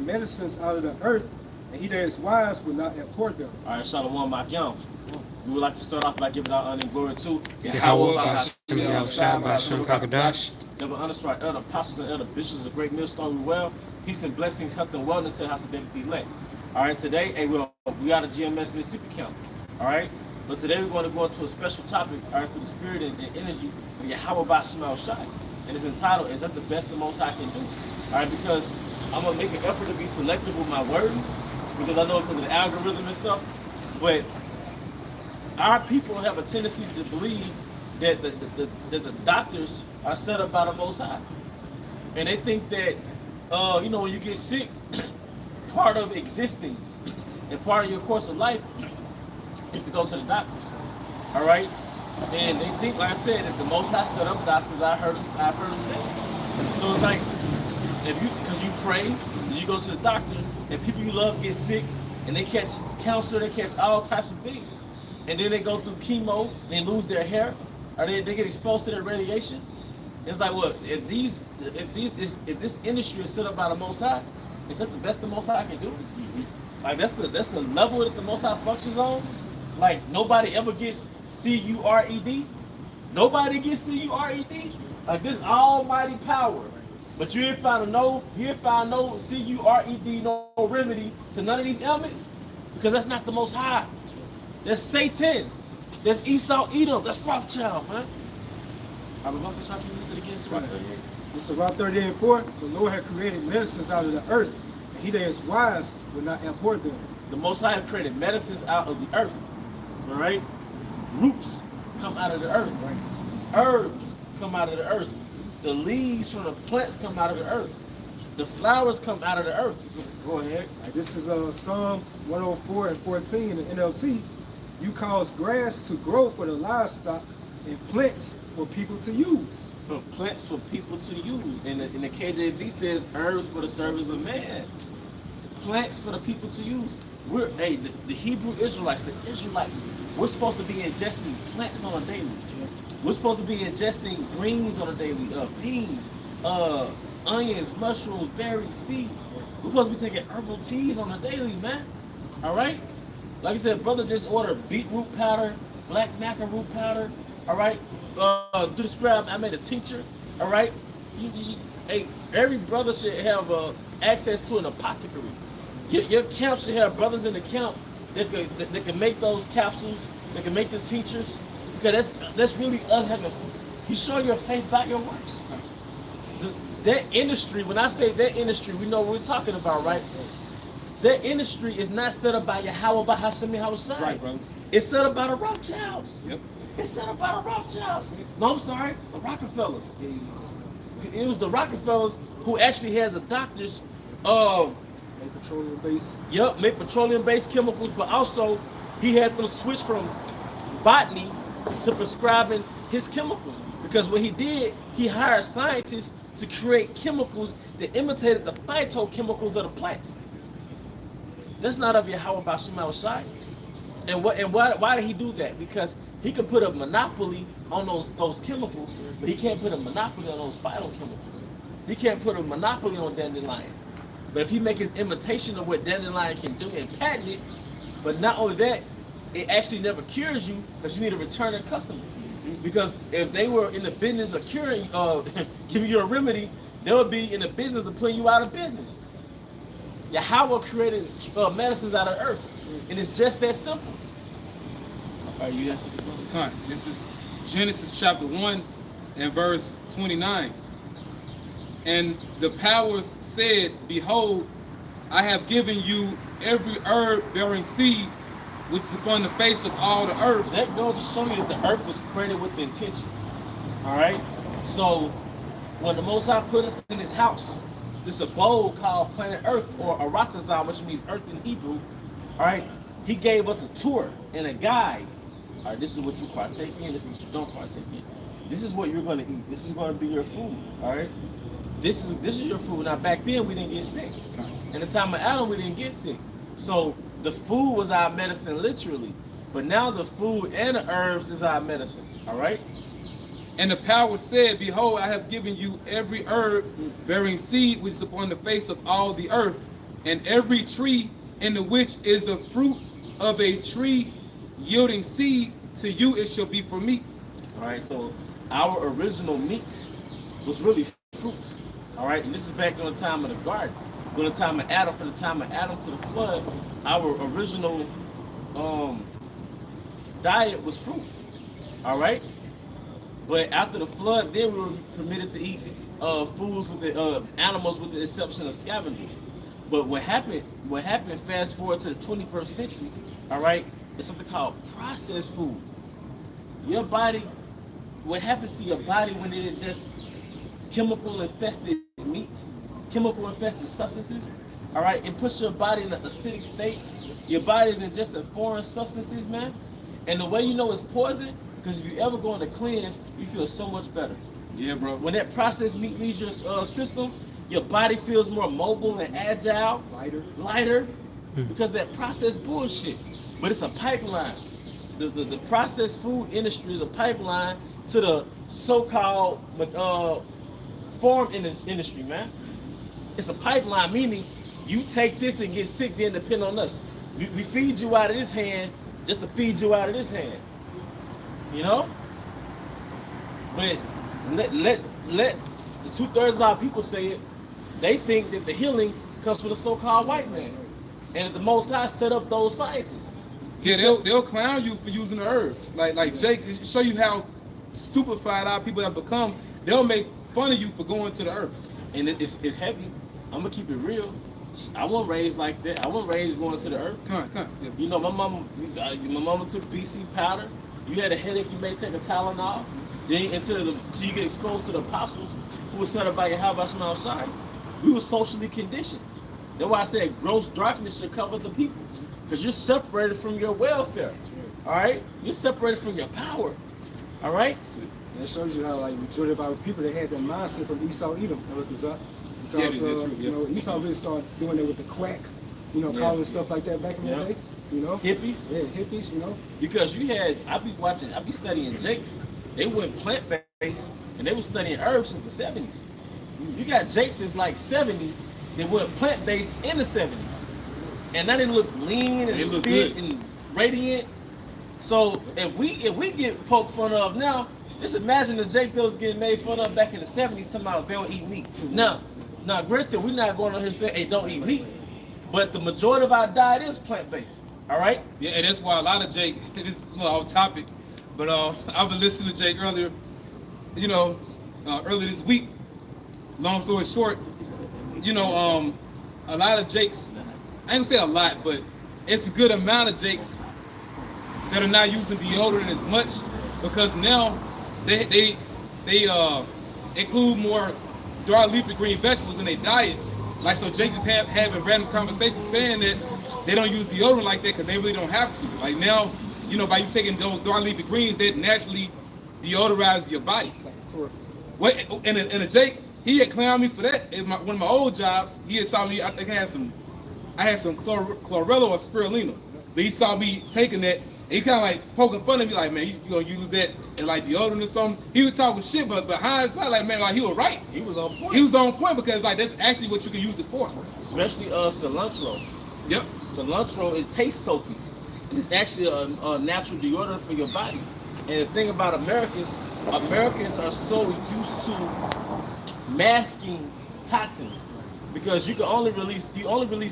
medicines out of the earth, and he that is wise will not abhor them. All right, Shalom, Makyam. We would like to start off by giving our honor and glory to Yahweh, Hashem, Yahushua, Hashem, Kakadash. Double honors to our elder apostles and elder bishops of Great Millstone well. Peace and blessings, health and wellness to the house of David the elect. All right, today, we got a GMS Mississippi camp. All right, but today we're going to go into a special topic, all right, through the spirit and energy of Yahweh Bashim Shai. And it's entitled, Is That the Best the Most I Can Do? All right, because I'm going to make an effort to be selective with my wording, because I know because of the algorithm and stuff, but our people have a tendency to believe that the doctors are set up by the Most High. And they think that, when you get sick, part of existing and part of your course of life is to go to the doctors. All right? And they think, like I said, that the Most High set up doctors. I've heard them say. So it's like, because you pray, and you go to the doctor, and people you love get sick, and they catch cancer, they catch all types of things. And then they go through chemo, they lose their hair, or they get exposed to their radiation. It's like, well, if this industry is set up by the Most High, is that the best the Most High can do? Mm-hmm. Like that's the level that the Most High functions on. Like nobody ever gets CURED. Nobody gets CURED. Like this almighty power. But you ain't found no CURED, no remedy to none of these ailments, because that's not the Most High. That's Satan. That's Esau Edom. That's Rothschild, man. It's Sirach 38:4. The Lord had created medicines out of the earth, and he that is wise will not abhor them. The Most High created medicines out of the earth. All right? Roots come out of the earth. Right? Herbs come out of the earth. The leaves from the plants come out of the earth. The flowers come out of the earth. Go ahead. This is Psalm 104:14 in the NLT. You cause grass to grow for the livestock and plants for people to use. For plants for people to use. And the KJV says herbs for the service of man. Plants for the people to use. The Hebrew Israelites, we're supposed to be ingesting plants on a daily. We're supposed to be ingesting greens on a daily. Beans, onions, mushrooms, berries, seeds. We're supposed to be taking herbal teas on a daily, man. All right? Like I said, brother just ordered beetroot powder, black mackerel root powder. All right? Through the spread, I made a tincture. All right? Every brother should have access to an apothecary. Your camp should have brothers in the camp that can make those capsules, that can make the tinctures. Because that's really us having. You show your faith by your works. That industry, when I say that industry, we know what we're talking about, right? That industry is not set up by Yahweh, by Hashem, Yahushua. That's right, brother. It's set up by the Rothschilds. Yep. It's set up by the Rothschilds. No, I'm sorry, the Rockefellers. It was the Rockefellers who actually had the doctors Make petroleum-based. Yep, make petroleum-based chemicals, but also he had them switch from botany to prescribing his chemicals. Because what he did, he hired scientists to create chemicals that imitated the phytochemicals of the plants. That's not of Yahweh Bashim Shai. And why did he do that? Because he could put a monopoly on those chemicals, but he can't put a monopoly on those phytochemicals. He can't put a monopoly on dandelion. But if he make his imitation of what dandelion can do and patent it, but not only that, it actually never cures you, because you need a returning customer. Because if they were in the business of curing, giving you a remedy, they would be in the business of putting you out of business. Yahweh created medicines out of earth, and it's just that simple. All right, you answer the question. Come on. This is Genesis chapter 1 and verse 29. And the powers said, Behold, I have given you every herb bearing seed, which is upon the face of all the earth. That goes to show you that the earth was created with the intention. All right? So, when the Most High put us in his house, this abode called planet Earth, or Aratazam, which means earth in Hebrew, all right? He gave us a tour and a guide. All right, this is what you partake in, this is what you don't partake in. This is what you're going to eat. This is going to be your food, all right? This is your food. Now, back then, we didn't get sick. In the time of Adam, we didn't get sick. So, the food was our medicine, literally. But now the food and the herbs is our medicine, all right? And the power said, Behold, I have given you every herb bearing seed which is upon the face of all the earth, and every tree in the which is the fruit of a tree yielding seed, to you it shall be for meat. All right, so our original meat was really fruit. All right, and this is back during the time of the garden, during the time of Adam, from the time of Adam to the flood. Our original diet was fruit. All right, but after the flood, then we were permitted to eat foods with the animals, with the exception of scavengers. But what happened? Fast forward to the 21st century. All right, it's something called processed food. Your body, what happens to your body when it is just chemical infested meats, chemical infested substances? All right, it puts your body in an acidic state. Your body is ingesting foreign substances, man. And the way you know it's poison, because if you ever go on a cleanse, you feel so much better. Yeah, bro. When that processed meat leaves your system, your body feels more mobile and agile, lighter, because that processed bullshit. But it's a pipeline. The processed food industry is a pipeline to the so-called farm industry, man. It's a pipeline, meaning you take this and get sick, then depend on us. We feed you out of this hand just to feed you out of this hand. You know? But let the 2/3 of our people say it. They think that the healing comes from the so-called white man, and that the Most High set up those scientists. Yeah, they'll clown you for using the herbs. Like Jake, show you how stupefied our people have become. They'll make fun of you for going to the earth. And it's heavy. I'm gonna keep it real. I wasn't raised like that. I wasn't raised going to the earth. Come on. Yeah. You know, my mama took BC powder. You had a headache, you may take a Tylenol. Then until you get exposed to the apostles who were set up by Yahweh from outside. We were socially conditioned. That's why I said gross darkness should cover the people. Because you're separated from your welfare. All right? You're separated from your power. All right? So that shows you how, like, majority of our people, they had that mindset from Esau Edom. Because you know, Esau really started doing it with the quack, you know, calling stuff like that back in the day. You know? Hippies? Yeah, hippies, you know? Because I be studying Jakes. They went plant-based, and they were studying herbs since the 70s. You got Jakes that's like 70, they went plant-based in the 70s. And now they look lean and they look fit good and radiant. So if we get poked fun of now, just imagine the Jakes that was getting made fun of back in the 70s, somehow they don't eat meat. Now, granted, we're not going on here saying, hey, don't eat meat. But the majority of our diet is plant-based. All right? Yeah, and that's why a lot of Jake, this is a little off topic, but I've been listening to Jake earlier, you know, earlier this week. Long story short, you know, a lot of Jakes, I ain't gonna say a lot, but it's a good amount of Jakes that are not using deodorant as much, because now they include more dark leafy green vegetables in their diet. Like, so Jake just having random conversations saying that they don't use deodorant like that because they really don't have to. Like now, you know, by you taking those dark leafy greens, that naturally deodorizes your body. What? And a Jake, he had clowned me for that. In one of my old jobs, he had saw me. I think I had some chlorella or spirulina. But he saw me taking that, and he kind of like poking fun at me, like, man, you gonna use that in like deodorant or something? He was talking shit, but hindsight, like, man, like he was right. He was on point. He was on point because like that's actually what you can use it for. Especially cilantro. Yep. Cilantro, it tastes soapy. And it's actually a natural deodorant for your body. And the thing about Americans are so used to masking toxins, because you only release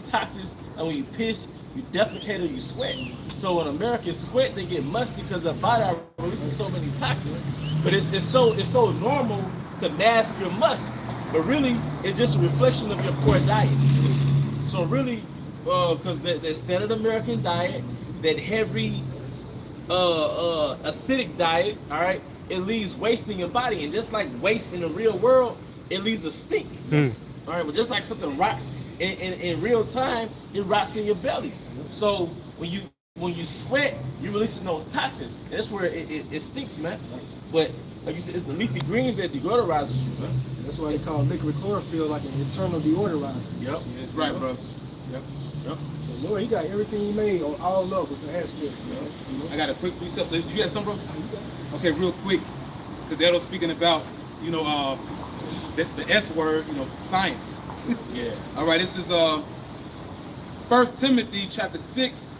toxins when you piss, you defecate, or you sweat. So when Americans sweat, they get musty because their body releases so many toxins. But it's so normal to mask your must, but really it's just a reflection of your poor diet. So really, because the standard American diet, that heavy acidic diet, all right, it leaves waste in your body, and just like waste in the real world, it leaves a stink. All right, but just like something rots in real time, it rots in your belly. So when you sweat, you're releasing those toxins, and that's where it stinks, man. But like you said, it's the leafy greens that deodorizes you, man. That's why they call liquid chlorophyll like an internal deodorizer. Yep, Yeah, that's right, bro. Yep. So Lord, he got everything he made on all levels and aspects, man. You know? I got a quick precept. You got some, bro? Okay, real quick, because they're speaking about, you know, the S word, you know, science. Yeah. All right, this is 1 Timothy chapter 6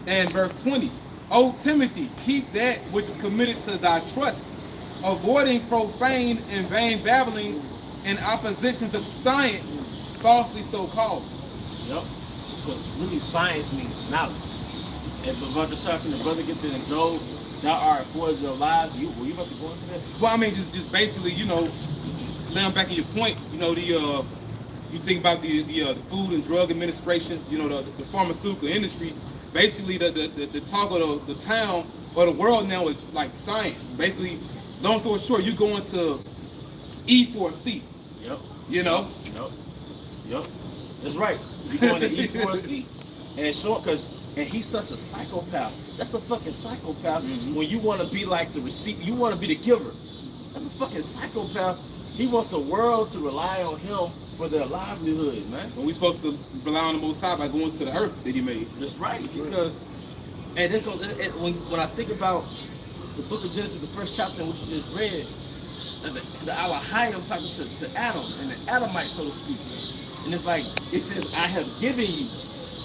and verse 20. O Timothy, keep that which is committed to thy trust, avoiding profane and vain babblings and oppositions of science, falsely so called. Yep. Because really science means knowledge. And the brother Shark and the brother get there and Job, thou art for your lives. Were you about to go into that? Well, I mean, just basically, you know, laying back on your point, you know, you think about the Food and Drug Administration, you know, the pharmaceutical industry. Basically, the talk of the town or the world now is like science. Basically, long story short, you go into E for C. Yep. You know. Yep. That's right. You going to E for C, and short and he's such a psychopath. That's a fucking psychopath. When you want to be like the receiver, you want to be the giver. That's a fucking psychopath. He wants the world to rely on him for their livelihood, man. When we supposed to rely on the Most High by going to the earth that He made. That's right, because and this goes, when I think about the book of Genesis, the first chapter which you just read, the Elohim talking to Adam and the Adamites, so to speak, and it's like it says, "I have given you."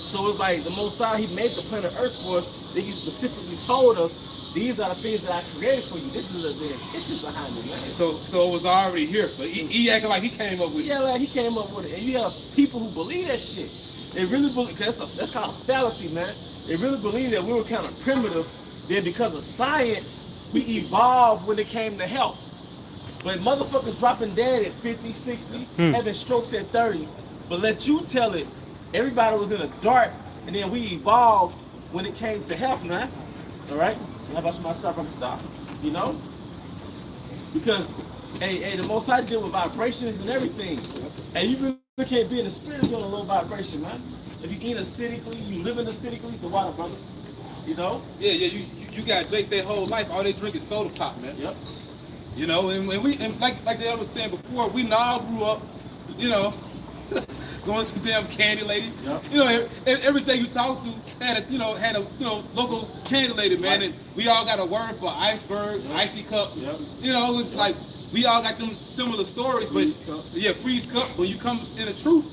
So it's like the Most High, He made the planet Earth for us. That He specifically told us, these are the things that I created for you. This is the intention behind it, man. So it was already here, but he acted like he came up with it. Yeah, like he came up with it. And you have people who believe that shit. They really believe, cause that's kind of fallacy, man. They really believe that we were kind of primitive. Then because of science, we evolved when it came to health. But motherfuckers dropping dead at 50, 60, having strokes at 30. But let you tell it, everybody was in a dark, and then we evolved when it came to health, man. All right? How about myself? You know? Because, hey, the Most High deal with vibrations and everything. And you really can't be in the spirit on a low vibration, man. If you eat acidically, you live in acidically, the water, brother. You know? Yeah, you got Jakes their whole life. All they drink is soda pop, man. Yep. You know, and like the other was saying before, we all grew up, you know, going to some damn candy lady. Yep. You know, every day you talk to had a local candy lady, man, Right. and we all got a word for iceberg, icy cup. Yep. You know, it's like we all got them similar stories, Freeze but cup. yeah, freeze cup. When you come in the truth,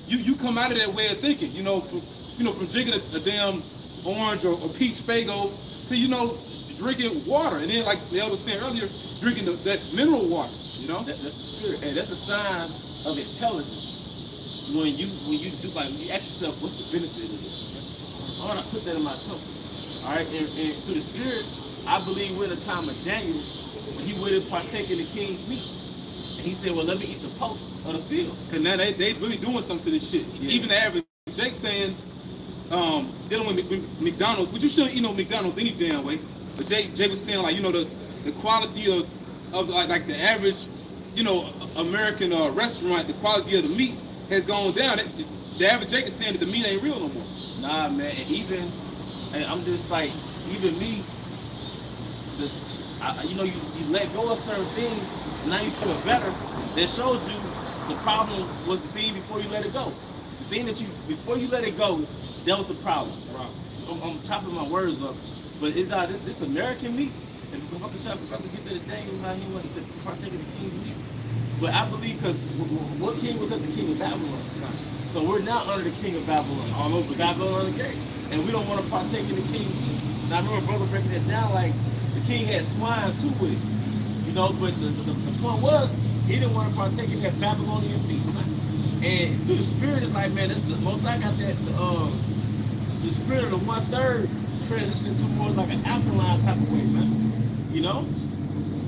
you come out of that way of thinking. You know, from drinking a damn orange or peach Faygo to drinking water, and then like the elder was saying earlier, drinking that mineral water. You know, That's the spirit. Hey, that's a sign of intelligence. When you do, like, you ask yourself, what's the benefit of this? Why would I put that in my temple? All right, and through the spirit, I believe we're in the time of Daniel when he would partake in the king's meat, and he said, "Well, let me eat the post of the field." and now they really doing something to this shit. Yeah. Even the average Jake saying, dealing with McDonald's, which you shouldn't eat no McDonald's any damn way. But Jake was saying, like, the quality of like the average, American restaurant, the quality of the meat has gone down. The average Jake is saying that the meat ain't real no more. Nah, man, and I'm just like, even me, you let go of certain things, and now you feel better. That shows you the problem was the thing before you let it go. The thing before you let it go, that was the problem. Right. I'm chopping my words up, but this American meat, and the fucking shop about to get to the day how he wanted to partake of the king's meat. But I believe because what king was at the king of Babylon? So we're now under the king of Babylon, all over Babylon the Great, and we don't want to partake in the king's meat. Now I remember brother breaking it down like the king had swine too with it, But the point was he didn't want to partake in that Babylonian feast, man. And through the spirit, it's like, man, the most I got that the spirit of the 1/3 transitioning towards like an alkaline type of way, man.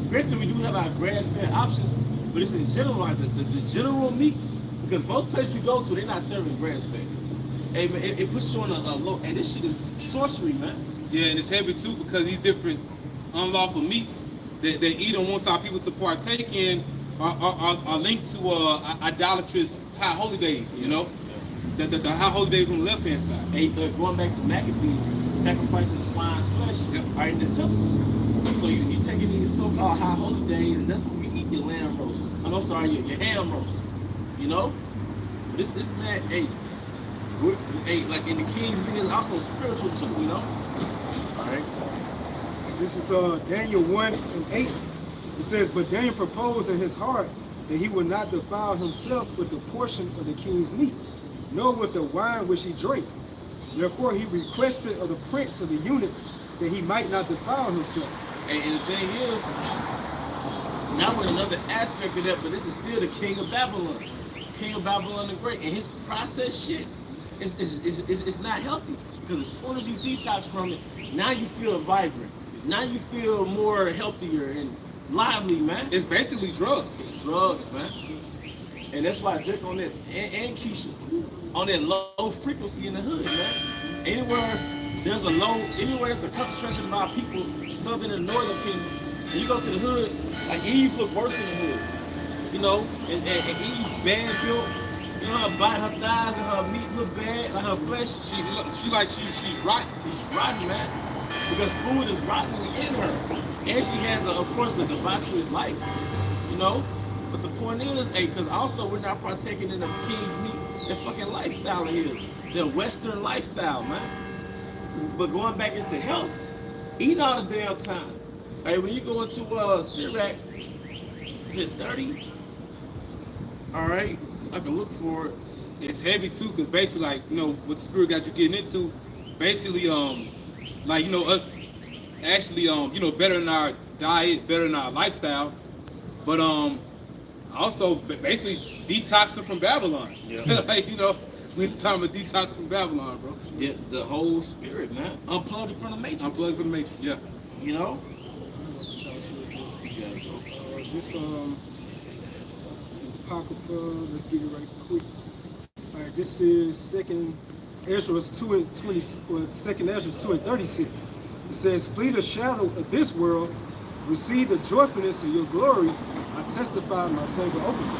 Granted, we do have our grass-fed options, but it's in general like the general meats. Because most places you go to, they're not serving grass-fed. Hey, man, it puts you on a low, and this shit is sorcery, man. Yeah, and it's heavy too because these different unlawful meats that Edom wants our people to partake in are linked to idolatrous high holy days. Yeah. The high holy days on the left hand side. Hey, going back to Maccabees, sacrificing swine's flesh are in the temples. So you're taking these so-called high holy days, and that's when you eat your lamb roast. I'm sorry, your ham roast. This man, like in the king's meat is also spiritual too, All right. This is Daniel 1:8. It says, "But Daniel proposed in his heart that he would not defile himself with the portion of the king's meat, nor with the wine which he drank. Therefore he requested of the prince of the eunuchs that he might not defile himself. And the thing is, now with another aspect of that, but this is still the king of Babylon. King of Babylon the Great. And his processed shit is not healthy. Because as soon as you detox from it, now you feel vibrant. Now you feel more healthier and lively, man. It's basically drugs. It's drugs, man. And that's why I jerk on that, and Keisha, on that low frequency in the hood, man. Anywhere there's a concentration of our people, southern and northern kingdom, and you go to the hood, like Eve look worse in the hood. You know, and Eve bad built, you know, her body, her thighs and her meat look bad, like her flesh, she's rotten. She's rotten, man. Because food is rotten in her. And she has, of course, a debaucherous life, you know? But the point is, because also we're not partaking in the king's meat, that fucking lifestyle of his, the Western lifestyle, man. But going back into health, eat all the damn time. Hey, when you go into Sirach, is it 30? All right, I can look for it. It's heavy too, because basically, like, you know, what the spirit got you getting into, basically, like, you know, us actually, you know, better in our diet, better in our lifestyle, but also basically detoxing from Babylon. Yeah. Like, you know, we're talking about detox from Babylon, bro. Yeah, the whole spirit, man. Unplug it from the matrix. Unplug from the matrix, yeah. You know? This Apocrypha, let's get it right quick. All right, this is Second Ezra 2:36. It says, "Flee the shadow of this world, receive the joyfulness of your glory. I testify my Savior openly."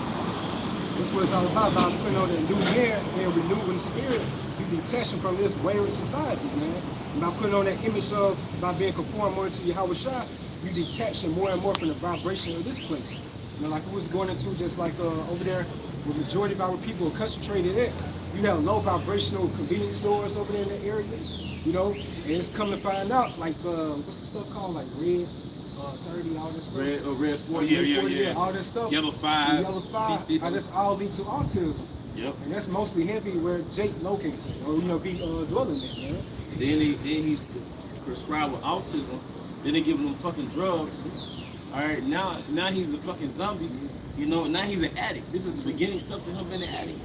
That's what it's all about putting on that new air and renewing the spirit. You detaching from this wayward society, man. And by putting on that image of, by being conformed more to Yahweh Shai, you detaching more and more from the vibration of this place. You know, like it was going into just like over there, where the majority of our people are concentrated at. You have low vibrational convenience stores over there in the areas, you know, and it's come to find out, like, what's the stuff called, like Red 30, all this stuff. Red 40, yeah. all this stuff. Yellow 5. Yellow 5. That's all lead to autism. Yep. And that's mostly heavy where Jake locates it, or, you know, be dwelling there, man. Then he's prescribed with autism. Then they give him fucking drugs. All right, now he's a fucking zombie. You know, now he's an addict. This is the beginning steps of him being an addict.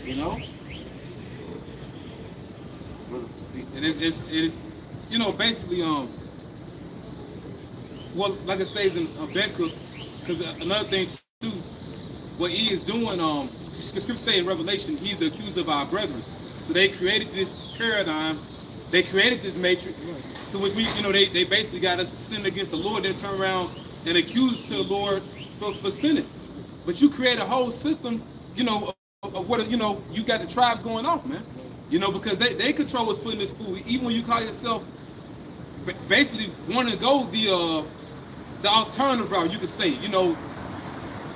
You know? And it's you know, basically, well, like it says in Habakkuk, because another thing too, what he is doing, the scripture say in Revelation, he's the accuser of our brethren. So they created this paradigm, they created this matrix, to which we, you know, they basically got us sinning against the Lord, then turn around and accuse to the Lord for sinning. But you create a whole system, you know, of what, you know, you got the tribes going off, man. You know, because they control what's put in this food. Even when you call yourself basically wanting to go the alternative route, you could say, you know,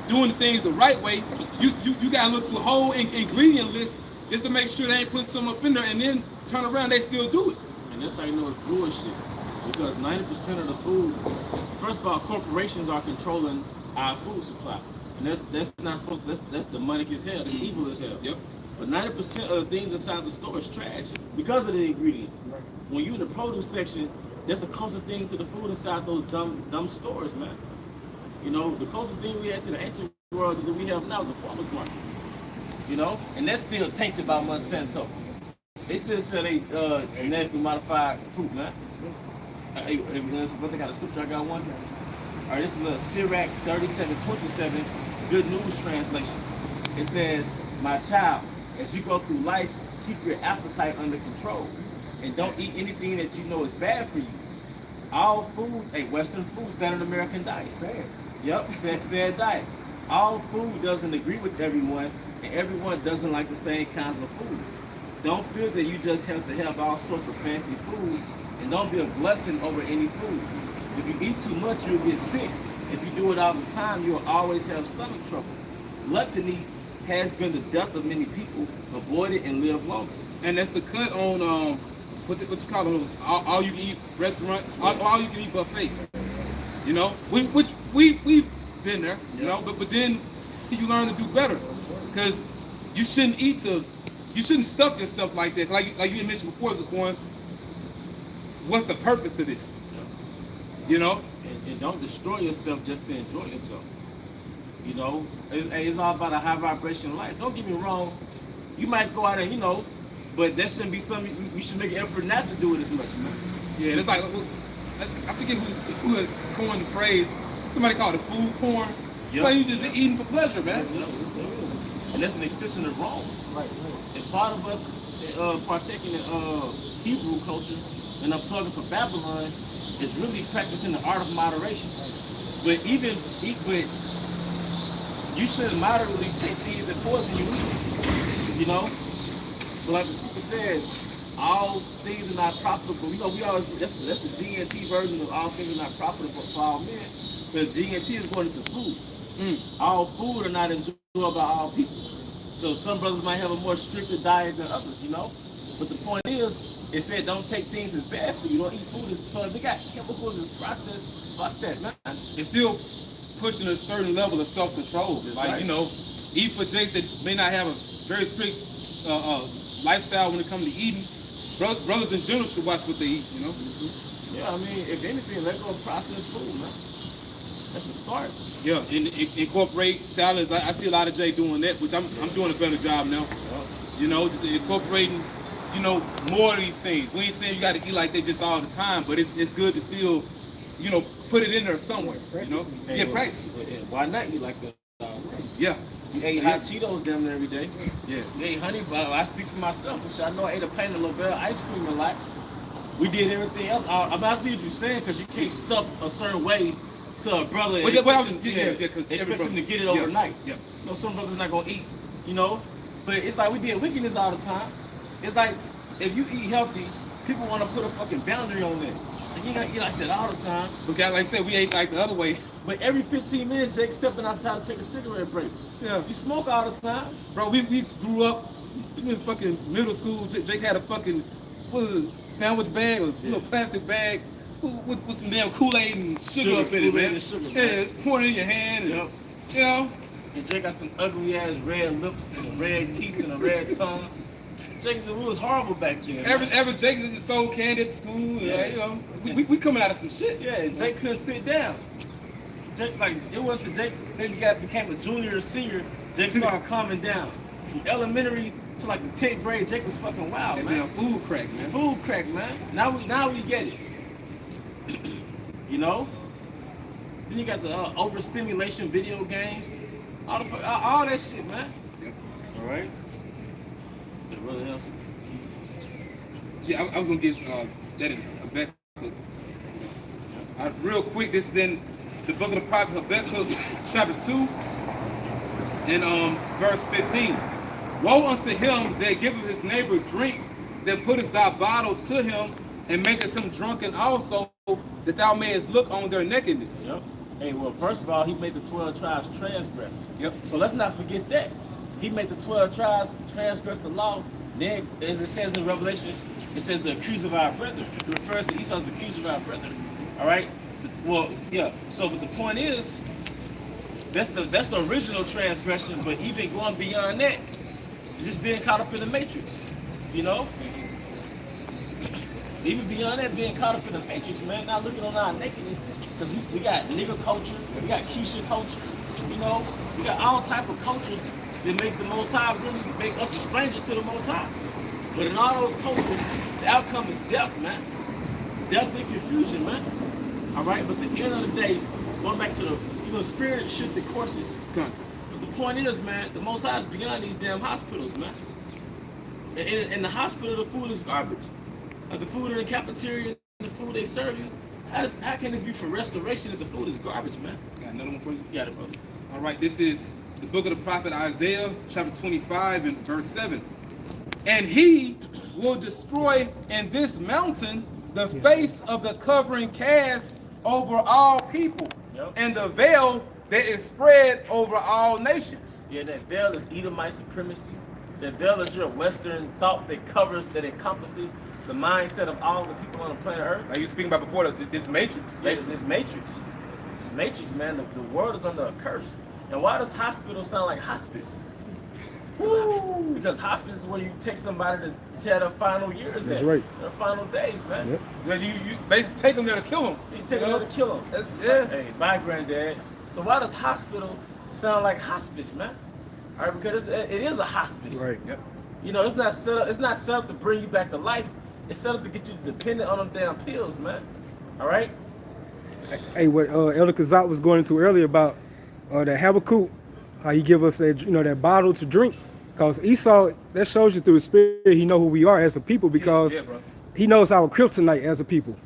doing things the right way, you gotta look through the whole ingredient list just to make sure they ain't putting something up in there, and then turn around, they still do it. And that's how you know it's bullshit. Because 90% of the food, first of all, corporations are controlling our food supply. And that's not supposed to, that's demonic as hell, that's evil as hell. Yep. But 90% of the things inside the store is trash because of the ingredients. Right. When you're in the produce section, that's the closest thing to the food inside those dumb stores, man. You know, the closest thing we had to the ancient world that we have now is a farmer's market. You know, and that's still tainted by Monsanto. They still sell a genetically modified fruit, man. Hey, what they got a scripture? I got one. All right, this is a Sirach 37:27, Good News translation. It says, "My child, as you go through life, keep your appetite under control, and don't eat anything that you know is bad for you. All food, Western food, standard American diet. Sad. Yep, sad diet. All food doesn't agree with everyone, and everyone doesn't like the same kinds of food. Don't feel that you just have to have all sorts of fancy food, and don't be a glutton over any food. If you eat too much, you'll get sick. If you do it all the time, you'll always have stomach trouble. Gluttony has been the death of many people. Avoid it and live longer." And that's a cut on what you call them, all you can eat restaurants, all you can eat buffet. You know, we've been there. You know, but then you learn to do better, because you shouldn't eat to you shouldn't stuff yourself like that. Like you mentioned before, Zaquan, what's the purpose of this? You know? And don't destroy yourself just to enjoy yourself. You know, it's all about a high vibration life. Don't get me wrong. You might go out and, you know, but that shouldn't be something we should make an effort not to do it as much, man. Yeah, it's like, I forget who had coined the phrase. Somebody called it food porn. Yep. Like you just eating for pleasure, man. And that's an extension of Rome. Right. And part of us partaking in Hebrew culture and unplugging for Babylon is really practicing the art of moderation. But you shouldn't moderately take things that poison you eat. You know? But like the scripture says, all things are not profitable. You know, we always that's the GNT version of all things are not profitable for all men. But GNT is going into food. All food are not enjoyed by all people. So some brothers might have a more stricter diet than others, you know? But the point is, it said don't take things as bad for you. Don't eat food. So if they got chemicals in processed, fuck that, man. It's still pushing a certain level of self-control. Like, right. you know, eat for Jakes that may not have a very strict lifestyle when it comes to eating. Brothers in general should watch what they eat, you know? Yeah, I mean, if anything, let go of processed food, man. That's a start. Yeah, incorporate salads. I see a lot of Jay doing that, which I'm doing a better job now. You know, just incorporating, you know, more of these things. We ain't saying you got to eat like that just all the time, but it's good to still, you know, put it in there somewhere. You know, Hey, practice. Why not eat like that all the time? Yeah. You ate hot Cheetos down there every day. Yeah. You ate honey, but I speak for myself. Which I know I ate a pan of LaBelle ice cream a lot. We did everything else. I see what you're saying, because you can't stuff a certain way to a brother. Well, I was just getting because expect him to get it overnight. Yeah. You know, some brothers not gonna eat, you know. But it's like we did wickedness all the time. It's like if you eat healthy, people want to put a fucking boundary on that. And you gotta eat like that all the time. But like I said, we ate like the other way. But every 15 minutes, Jake stepping outside to take a cigarette break. Yeah. You smoke all the time. Bro, we grew up in fucking middle school. Jake had a fucking sandwich bag, or plastic bag with some damn Kool-Aid and sugar up in it, man. And sugar, yeah, pour it in your hand. And, you know. And Jake got them ugly ass red lips and red teeth and a red tongue. Jake, it was horrible back then. Every Jake just sold candy at school. Yeah. You know, we coming out of some shit. Yeah, and Jake couldn't sit down. Jake, like, it wasn't Jake, maybe became a junior or senior, Jake started calming down. From elementary to like the 10th grade, Jake was fucking wild, That man. damn food crack, man. Food crack, man. Now we get it. You know? Then you got the overstimulation video games. All that shit, man. Yep. All right? That really helps. Yeah, I was gonna get that in Habakkuk. Real quick, this is in the book of the prophet Habakkuk, chapter 2, and verse 15. Woe unto him that giveth his neighbor drink, that puttest thy bottle to him, and maketh him drunken also, that thou mayest look on their nakedness. Yep. Hey, well, first of all, he made the 12 tribes transgress. Yep. So let's not forget that. He made the 12 tribes transgress the law. Then, as it says in Revelation, it says the accuser of our brethren. It refers to Esau as the accuser of our brethren. All right? Well, yeah. So, but the point is, that's the original transgression, but even going beyond that, just being caught up in the matrix, you know? Even beyond that, being caught up in the matrix, man, not looking on our nakedness, because we got nigga culture, we got Keisha culture, you know? We got all type of cultures that make the Most High really make us a stranger to the Most High. But in all those cultures, the outcome is death, man. Death and confusion, man. All right, but at the end of the day, going back to the spirit shifted courses. But the point is, man, the Most High is beyond these damn hospitals, man. In the hospital, the food is garbage. Like the food in the cafeteria, the food they serve you, how can this be for restoration if the food is garbage, man? Got another one for you? You got it, brother. All right, this is the book of the prophet Isaiah, chapter 25 and verse 7. And he will destroy in this mountain the face of the covering cast over all people, and the veil that is spread over all nations. Yeah, that veil is Edomite supremacy. That veil is your Western thought that covers, that encompasses the mindset of all the people on the planet Earth. Like you were speaking about before, this matrix. Yeah, this matrix. This matrix, man, the world is under a curse. And why does hospital sound like hospice? Woo! Because hospice is where you take somebody to tear their final years That's at. right. Their final days, man. Yep. Because you basically take them there to kill them. You take them to kill them. Yeah. Hey, my granddad. So why does hospital sound like hospice, man? All right, because it is a hospice. Right. Yep. You know, it's not set up. It's not set up to bring you back to life. It's set up to get you dependent on them damn pills, man. All right. Hey, what Elder Kazak was going into earlier about the Habakkuk, how he give us that, that bottle to drink. Because Esau, that shows you through the spirit, he know who we are as a people, because Yeah, bro. he knows our kryptonite as a people.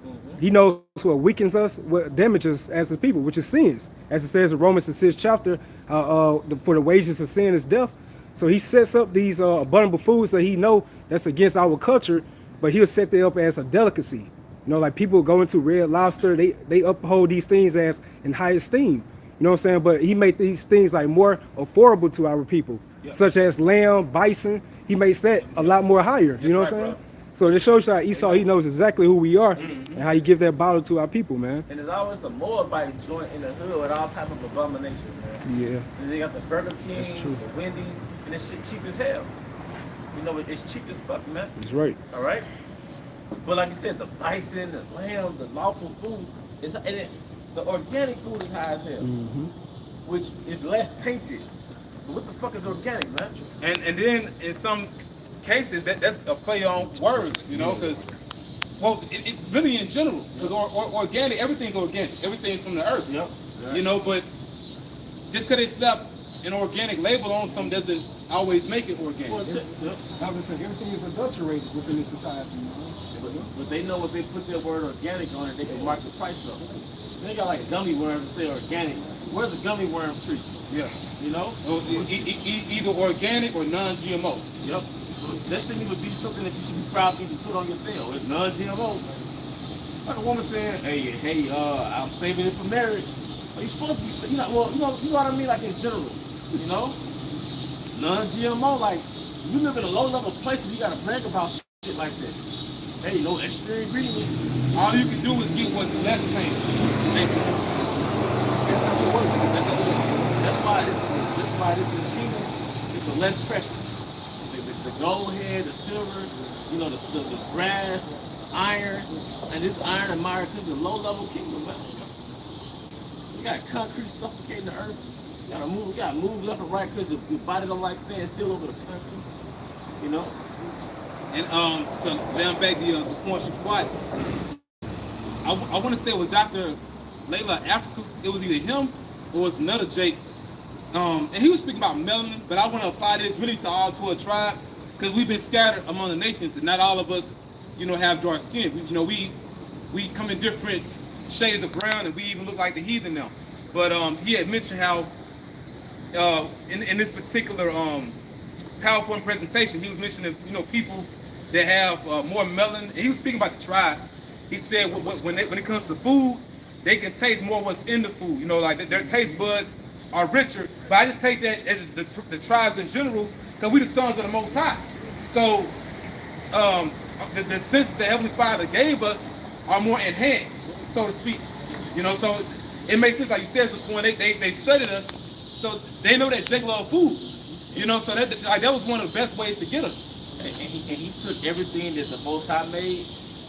He knows what weakens us, what damages us as a people, which is sins. As it says in Romans the 6th chapter, for the wages of sin is death. So he sets up these abominable foods that he know that's against our culture, but he'll set them up as a delicacy. Like people go into Red Lobster, they uphold these things as in high esteem. You know what I'm saying? But he made these things like more affordable to our people, such as lamb, bison. He makes that a lot more higher. You know what I'm saying? Bro. So it shows you how Esau, he knows exactly who we are and how he give that bottle to our people, man. And there's always a Moabite joint in the hood with all type of abominations, man. Yeah. And they got the Burger King, That's true. the Wendy's, and this shit cheap as hell. It's cheap as fuck, man. That's right. All right. But like I said, the bison, the lamb, the lawful food the organic food is high as hell, which is less tainted. But what the fuck is organic, man? And then in some cases that's a play on words, because it really in general, because organic, everything's organic, everything's from the earth. Yep. But just because they slap an organic label on something doesn't always make it organic. Well, Obviously, everything is adulterated within this society. but they know if they put their word organic on it, they can mark the price up. They got like gummy worms that say organic. Where's the gummy worm tree? Yeah. You know? Either organic or non-GMO. Yep. That shouldn't even be something that you should be proud to even put on your bill. It's non-GMO. Like a woman saying, hey, I'm saving it for marriage. Are you supposed to be, you know what I mean? Like in general, non-GMO. Like you live in a low-level place and you gotta brag about shit like that. Hey, no extra ingredients. All you can do is get what's less tainted, basically. That's how it works. That's why this kingdom is the less precious. The gold head, the silver, the brass, iron, and this iron and mire, this is a low-level kingdom, man. You got concrete suffocating the earth. You gotta move left and right because your body don't like staying still over the concrete. And to land back the Zaquan Shaquat, I want to say it was Dr. Layla Africa. It was either him or it was another Jake. And he was speaking about melanin, but I want to apply this really to all 12 tribes because we've been scattered among the nations, and not all of us, have dark skin. We come in different shades of brown, and we even look like the heathen now. But he had mentioned how in this particular PowerPoint presentation, he was mentioning people that have more melanin. And he was speaking about the tribes. He said when it comes to food, they can taste more what's in the food. Like their taste buds are richer. But I just take that as the tribes in general, because we the sons of the Most High. So the senses that Heavenly Father gave us are more enhanced, so to speak. So it makes sense, like you said, so when they studied us, so they know that Jake love food. So that was one of the best ways to get us. And he took everything that the Most High made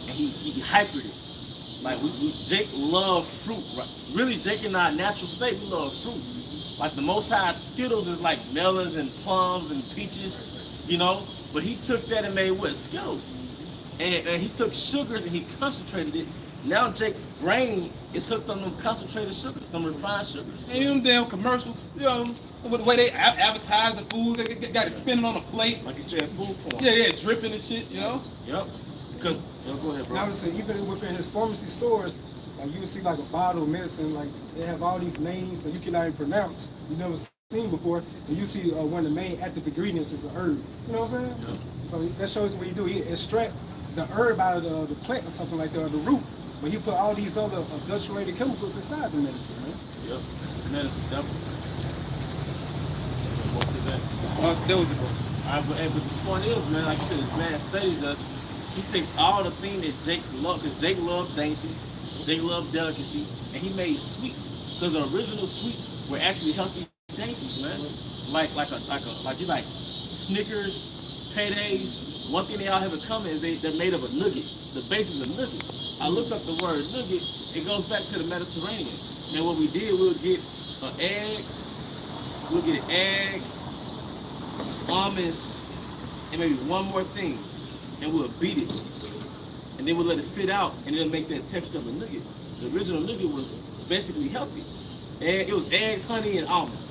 and he hypered it. Like Jake loved fruit, right? Really, Jake in our natural state, we love fruit. Like the Most High Skittles is like melons and plums and peaches, But he took that and made what? Skittles. And he took sugars and he concentrated it. Now Jake's brain is hooked on them concentrated sugars, them refined sugars. And them damn commercials, with the way they advertise the food, they got it spinning on a plate. Like you said, food porn. Yeah, dripping and shit, Yep. Because, go ahead, bro. Now, even within his pharmacy stores, like you would see like a bottle of medicine, like they have all these names that you cannot even pronounce, you never seen before, and you see one of the main active ingredients is a herb. You know what I'm saying? Yep. So that shows what he do. He extract the herb out of the plant or something like that, or the root, but he put all these other adulterated chemicals inside the medicine, man. Yep. Medicine, definitely. That was it, bro. But the point is, man, like you said, this man studies us. He takes all the things that Jake's love, because Jake loved dainties, Jake loved delicacies, and he made sweets. Because the original sweets were actually healthy dainties, man. Like Snickers, Paydays, one thing they all have in common is they're made of a nugget. The base is a nugget. I looked up the word nugget. It goes back to the Mediterranean. Now what we did, we'll get an egg, almonds, and maybe one more thing, and we'll beat it. And then we'll let it sit out, and it'll make that texture of a nugget. The original nugget was basically healthy. It was eggs, honey, and almonds.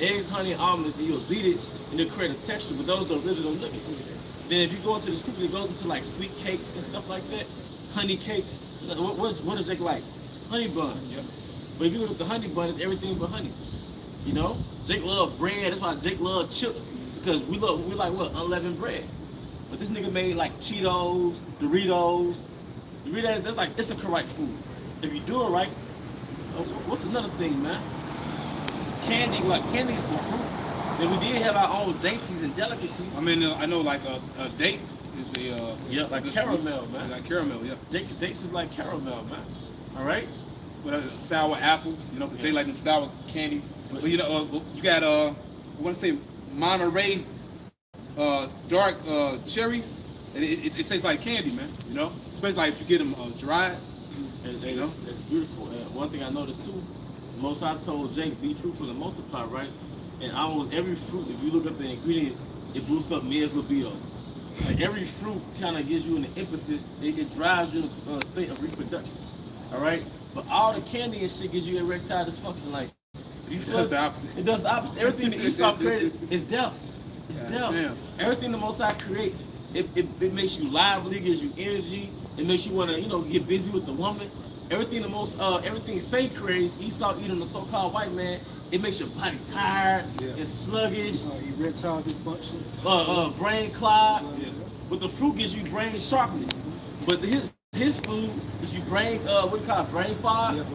Eggs, honey, and almonds, and you'll beat it, and it'll create a texture, but those are the original nugget. Then if you go into the scripture, it goes into like sweet cakes and stuff like that, honey cakes. What is it like? Honey buns. Yep. But if you look at the honey bun, it's everything but honey. You know? Jake love bread, that's why Jake love chips, because we like what? Unleavened bread. But this nigga made like Cheetos, Doritos. Doritos, that's like, it's a correct food. If you do it right, what's another thing, man? Candy, like candy is the fruit. Then we did have our own dainties and delicacies. I mean, I know like dates is a yeah, like caramel, man. Like caramel, yeah. Dates is like caramel, man. All right. With sour apples, you know, because they like them sour candies. But you know, you got I want to say Monterey dark cherries. And it tastes like candy, man. You know, especially like if you get them dried. You know, it's beautiful. One thing I noticed too, Most I told Jake, be fruitful and multiply, right? And almost every fruit, if you look up the ingredients, it boosts up men's libido. Like every fruit kind of gives you an impetus. It drives you to a state of reproduction. All right, but all the candy and shit gives you erectile dysfunction. Like it does the opposite. It does the opposite. Everything that Esau created is death. It's death. Damn. Everything the Most High creates, it makes you lively, gives you energy. It makes you want to, get busy with the woman. Everything everything Satan creates, Esau eating the so-called white man, it makes your body tired, it's sluggish. Erectile dysfunction. Brain clog. But the fruit gives you brain sharpness. But his food gives you brain, what do you call it, brain fog?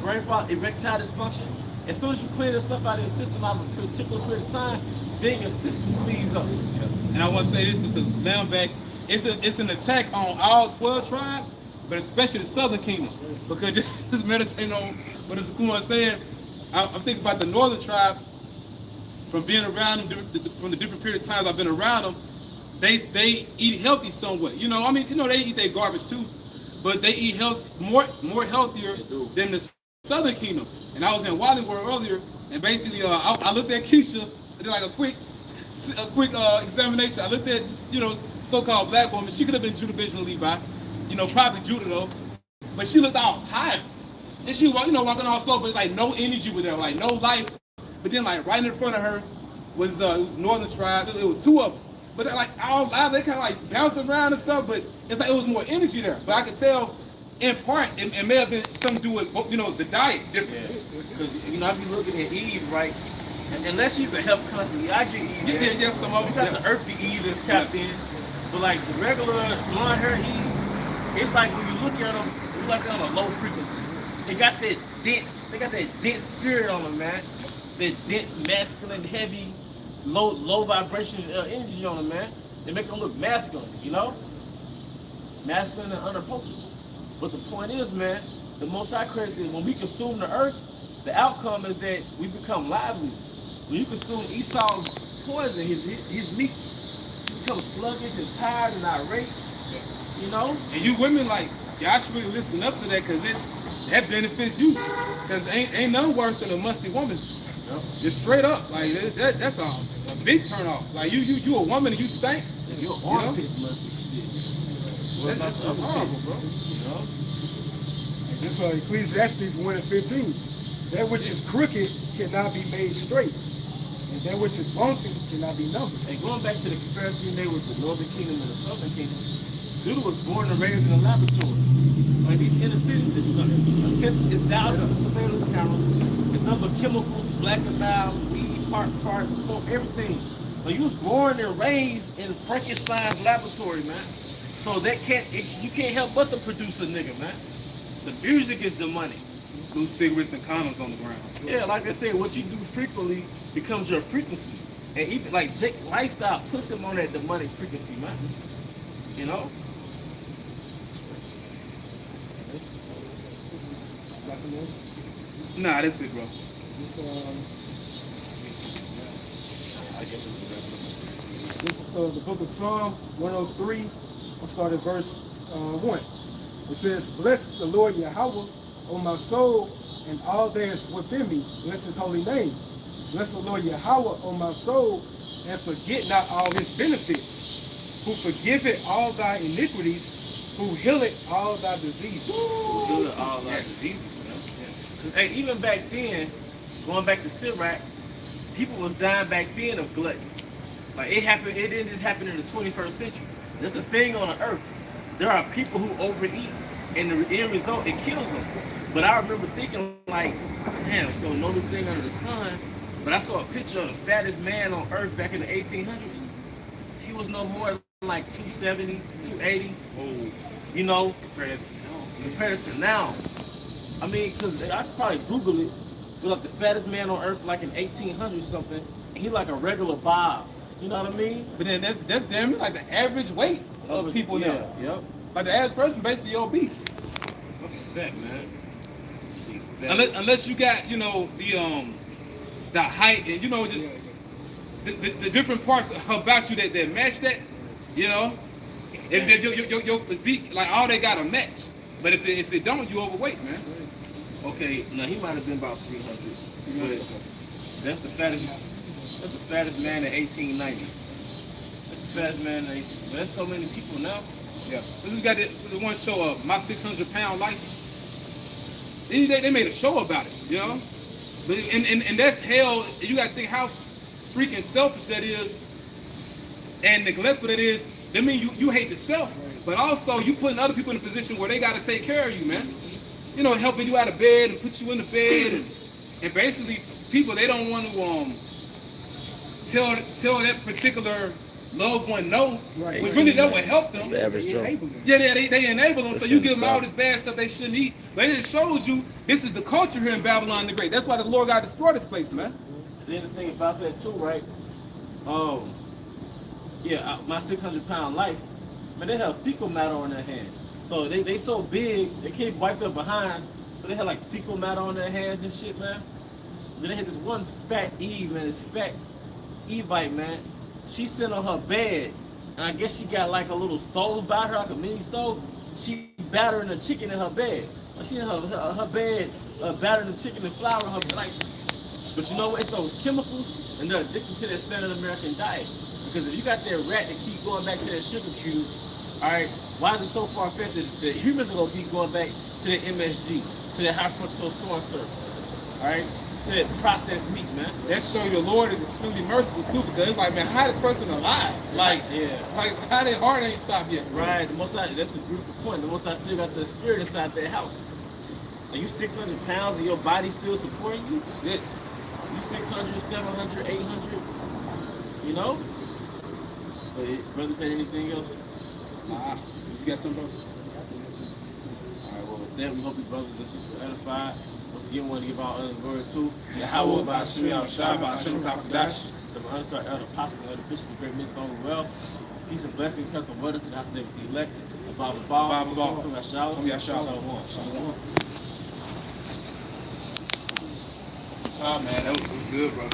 Brain fog, erectile dysfunction. As soon as you clear this stuff out of your system out of a particular period of time, then your system speeds up. And I want to say this, just to land back, it's an attack on all 12 tribes, but especially the Southern Kingdom. Because just meditating on what is Kumar saying, I'm thinking about the Northern tribes, from being around them, from the different period of times I've been around them, they eat healthy somewhat. They eat their garbage too, but they eat more healthier than the Southern Kingdom. And I was in Wally World earlier, and basically I looked at Keisha, I did like a quick examination. I looked at, so-called black woman. She could have been Judah Benjamin Levi, probably Judah though, but she looked all tired. And she, walking all slow, but it's like no energy with her, like no life. But then like right in front of her was it was Northern tribe. It was two of them, but they're like all loud. They kind of like bouncing around and stuff, but it's like it was more energy there. But I could tell in part it may have been something to do with the diet difference. Because I be looking at Eve, right? And unless she's a health conscious, I get Eve. Yeah, some of you them. got the earthy Eve that's tapped in, but like the regular blonde hair Eve, it's like when you look at them, it's like they're on a low frequency. They got that dense spirit on them, man. That dense, masculine, heavy, low vibration energy on them, man. They make them look masculine, masculine and unapproachable. But the point is, man, the Most High created, when we consume the earth, the outcome is that we become lively. When you consume Esau's poison, his meats, you become sluggish and tired and irate, And you women, like, y'all should really listen up to that, because that benefits you. Because ain't none worse than a musty woman. Yep. Just straight up, like that's a big turn off. Like you a woman and you stink. Your armpits musty shit. That's horrible, bro. This Ecclesiastes 1:15. That which is crooked cannot be made straight, and that which is vaunted cannot be numbered. And going back to the comparison you made with the Northern Kingdom and the Southern Kingdom, Judah was born and raised in a laboratory. Like these inner cities, it's thousands of surveillance cameras, it's number of chemicals, black and miles, weed, tarts, pork, everything. But you was born and raised in Frankenstein's laboratory, man. So you can't help but to produce a nigga, man. The music is the money. Blue cigarettes and condoms on the ground. Yeah, like I said, what you do frequently becomes your frequency. And even like Jake lifestyle puts him on that the money frequency, man. Nah, that's it, bro. I guess it's This is the book of Psalm 103. I'll start at verse 1. It says, "Bless the Lord Yahweh, O my soul, and all that is within me. Bless his holy name. Bless the Lord Yahweh, O my soul, and forget not all his benefits, who forgiveth all thy iniquities, who healeth all thy diseases." Good at all our diseases, man. Yes. Because hey, even back then, going back to Sirach, people was dying back then of gluttony. Like it happened, it didn't just happen in the 21st century. There's a thing on the earth. There are people who overeat, and the end result, it kills them. But I remember thinking like, damn, so no new thing under the sun. But I saw a picture of the fattest man on earth back in the 1800s. He was no more than like 270, 280. Oh, You know, praise compared to now. I mean, because I could probably Google it. But like the fattest man on earth, like in 1800 something, and he like a regular Bob. You know what I mean? But then that's damn near like the average weight of people yeah, now. Yep. Like the average person basically obese. What's fat, man? You see, fat. Unless you got, you know, the height and, you know, just the different parts about you that match that, you know. If your physique, like all they got to match. But if it don't, you overweight, man. Okay, now he might have been about 300. But that's the fattest. That's the fattest man in 1890. That's the fattest man in 18. But there's so many people now. Yeah. We got the one show of My 600-Pound Life. They made a show about it, you know. But and that's hell. You got to think how freaking selfish that is, and neglectful that is. That means you hate yourself, but also you putting other people in a position where they got to take care of you, man. You know, helping you out of bed and put you in the bed, and basically people, they don't want to tell that particular loved one no, Right. which really that would help them. That's the average Joe. Yeah, they enable them, so you give them all That's this bad stuff they shouldn't eat. But it shows you this is the culture here in Babylon the Great. That's why the Lord got to destroy this place, man. Then the thing about that too, right? Yeah, my 600-pound life, man, they have fecal matter on their hand. So they so big, they can't wipe their behinds. So they had like fecal matter on their hands and shit, man. Then they had this one fat Eve, man, this fat Evite, man. She sat on her bed, and I guess she got like a little stove by her, like a mini stove. She battering the chicken in her bed. She in her bed, battering the chicken and flour in her bed, like. But you know what? It's those chemicals, and they're addicted to that standard American diet. Because if you got that rat that keep going back to that sugar cube, all right, why is it so far-fetched that the humans are gonna keep going back to that MSG, to that high fructose corn syrup, all right, to that processed meat, man? That show you the Lord is extremely merciful too, because it's like, man, how this person alive? Like, Yeah. like how their heart ain't stopped yet? Right. The Most High, that's a beautiful point. The Most High still got the spirit inside their house. Are you 600 pounds and your body still supporting you? Shit. You 600, 700, 800, you know? But brother said anything else? Nah, you got something, bro? Alright, well with that, we hope you brothers and sisters were edified. Once again, we want to give our other word too. Yahweh by Hashem Yahushua by Hashem Kakadash. The uncertain elder apostles and elder bishops, the great men song well. Peace and blessings, health and wonders, and the house of David the elect. The Bible Bible Ball. From Yahshua. From Yahshua. Shalom. Oh man, that was good, bro.